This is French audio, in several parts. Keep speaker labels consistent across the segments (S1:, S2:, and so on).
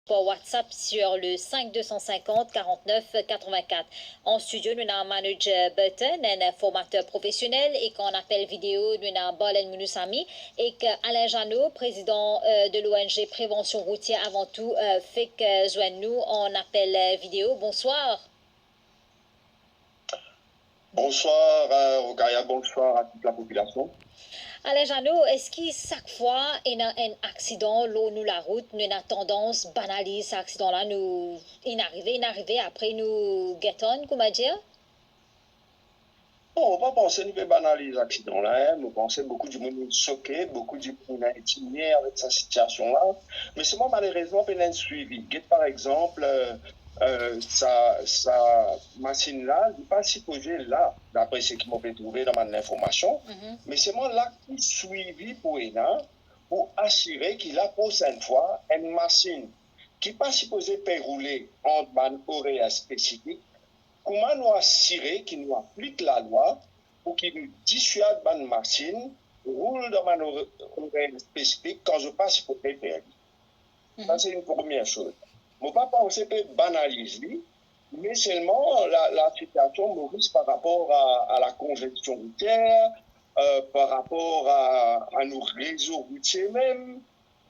S1: pour WhatsApp sur le 5250 49 84. En studio, nous avons manager Burton, un formateur professionnel, et qu'on appelle vidéo, nous avons Balen Mounoussami, et Alain Janot, président de l'ONG Prévention routière avant tout, fait que joigne nous en appel vidéo. Bonsoir.
S2: Bonsoir, Rokaya, bonsoir à toute la population.
S1: Alain Janot, est-ce que chaque fois il y a un accident, l'eau nous la route, nous avons tendance à banaliser cet accident-là, nous arrive, après nous guettons, comment dire?
S2: Bon, on va penser nous peut banaliser l'accident-là, hein. Nous pensons beaucoup du monde choqué, beaucoup du monde intimidé avec sa situation-là. Mais c'est moi, malheureusement, peine suivi. Par exemple, sa machine-là, n'est pas supposée là, d'après ce qu'ils m'ont fait trouver dans mon information. Mais c'est moi là qui suivi pour ENA, pour assurer qu'il a pour cette fois une machine qui n'est pas supposée rouler en bande horaire spécifique. Comment nous assurer qu'il nous applique la loi pour qu'il nous dissuade de la machine, roule dans ma horaire spécifique quand je passe pour les permis. Ça, c'est une première chose. Je ne pas penser peut banaliser, mais seulement la situation Maurice par rapport à la congestion routière, par rapport à nos réseaux routiers même,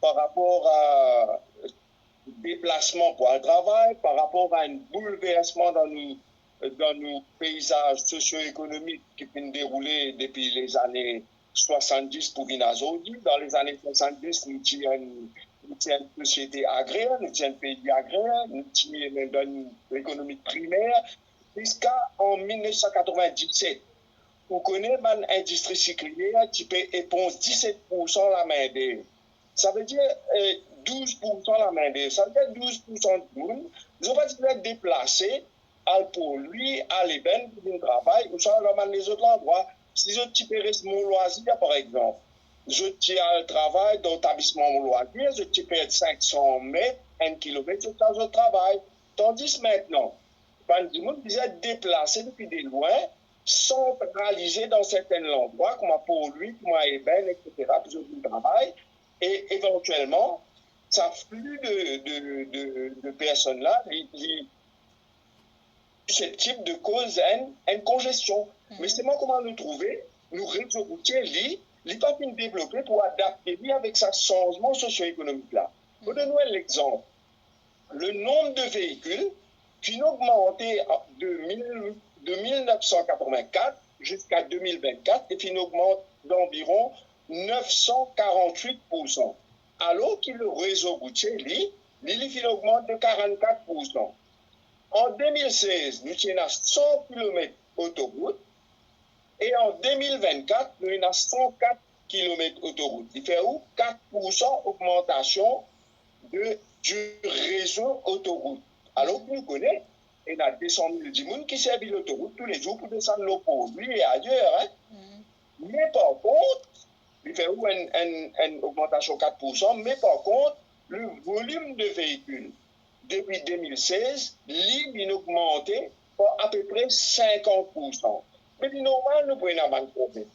S2: par rapport à déplacement pour le travail, par rapport à un bouleversement dans nos paysages socio-économiques qui viennent dérouler depuis les années 70 pour Vinazodi. Dans les années 70, nous tient une société agraire, nous tient un pays agraire, nous tient dans l'économie primaire, jusqu'en 1997. Vous connaissez l'industrie sucrière qui peut éponge 17% la main-d'œuvre. Ça veut dire 12% la main-d'œuvre. Ça veut dire 12% de monde. Ils ont pas dit d'être déplacés pour lui, à l'ébène, pour un travail, ou ça, dans les autres endroits. Si je type mon loisir, par exemple, je tiens le travail dans l'établissement mon loisir, je type 500 mètres, 1 kilomètre, je travail. Tandis maintenant, du monde disait déplacé depuis des loin, centralisé dans certains endroits, comme pour lui, comme à Eben, etc., pour le travail, et éventuellement, ça flux de personnes-là, susceptible de cause une congestion. Mais c'est moi comment nous trouver, nous réseaux routiers, les pas bien développés pour adapter avec ce changement socio-économique là. Pour donner l'exemple, le nombre de véhicules qui ont augmenté de 1984 jusqu'à 2024 et qui augmente d'environ 948%. Alors que le réseau routier, il augmente de 44%. En 2016, nous sommes à 100 km autoroute et en 2024, nous sommes à 104 km autoroute. Il fait où 4% augmentation du réseau autoroute. Alors que nous connaissons, il y a 200 000 personnes qui servent l'autoroute tous les jours pour descendre le produit et ailleurs. Hein? Mais par contre, il fait où une augmentation de 4%, mais par contre, le volume de véhicules depuis 2016, il a augmenté par à peu près 50%. Mais normal, nous prenons un problème.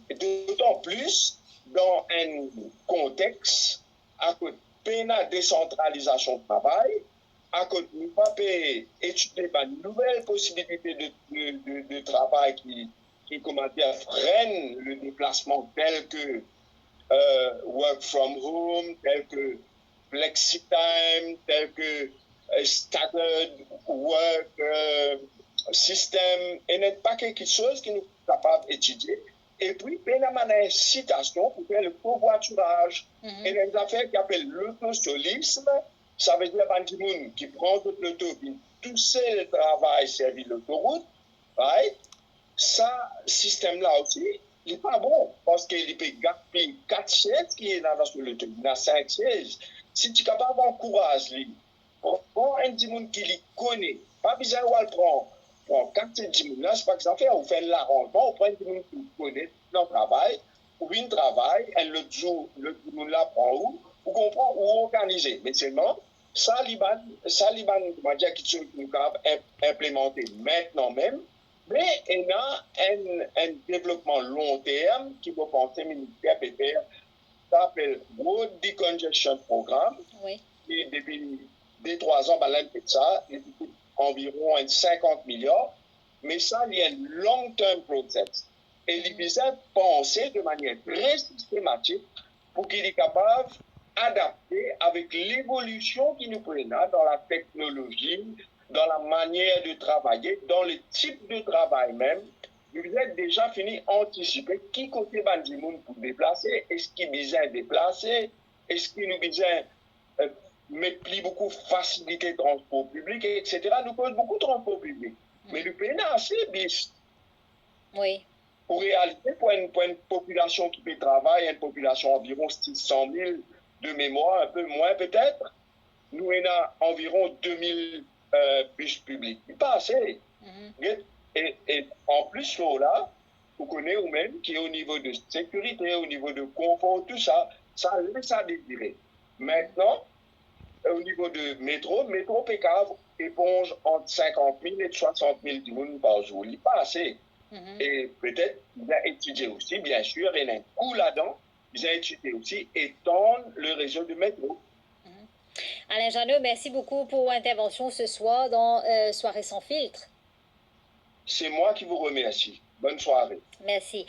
S2: Et d'autant plus dans un contexte à côté de la décentralisation de travail, à côté de nous pas étudier de nouvelles possibilités de travail qui comment dire, freinent le déplacement tel que work from home, tel que flexi-time, tel que staggered work system, et n'est pas quelque chose qui nous est capable d'étudier. Et puis, il y a une citation pour faire le covoiturage. Et les affaires qui appellent l'autosolisme, ça veut dire qu'il y a des gens qui prennent l'auto, qui poussent le travail servir l'autoroute, right? Ça, système-là aussi, il n'est pas bon parce qu'il peut gagner 4 chaises qui est dans l'autoroute, il y a 5 chaises. Si tu es capable d'encourager, prends un monde qui les connaît, pas besoin de le prendre. Pour 4 là, c'est pas que ça fait, on fait l'arrangement, on prend un monde qui connaît dans le travail, ou bien travail, et l'autre jour, le monde là prend où, ou comprend où organiser. Mais seulement, ça, comment dire, qui sont implémentés maintenant même, mais il y a un développement long terme qui va penser ministère PPR, ça s'appelle Road Decongestion Programme, qui est depuis depuis 2-3 ans, ben, fait ça, il coûte environ 50 milliards, mais ça, il y a un long-term process. Et il besoin penser de manière très systématique pour qu'il est capable d'adapter avec l'évolution qui nous prenne dans la technologie, dans la manière de travailler, dans le type de travail même. Vous êtes déjà fini anticiper qui côté Bandimoun pour déplacer, est-ce qu'il besoin déplacer, est-ce qu'il nous besoin mettre plus beaucoup facilité de transport public, etc. Nous cause beaucoup de transport public. Mais le pays est assez bis.
S1: Oui.
S2: Pour réaliser, pour une population qui peut travailler, une population environ 600 000 de mémoire, un peu moins peut-être, nous avons environ 2000 bus publics. Pas assez. Et en plus, là, vous connaissez vous-même qui est au niveau de sécurité, au niveau de confort, tout ça, ça laisse à désirer. Maintenant, au niveau de métro PKV éponge entre 50 000 et 60 000 personnes par jour. Il n'est pas assez. Et peut-être, il a étudié aussi, bien sûr, il y a un coup là-dedans, il a étudié aussi étendre le réseau de métro.
S1: Alain Jeannot, merci beaucoup pour l'intervention ce soir dans Soirée sans filtre.
S2: C'est moi qui vous remercie. Bonne soirée.
S1: Merci.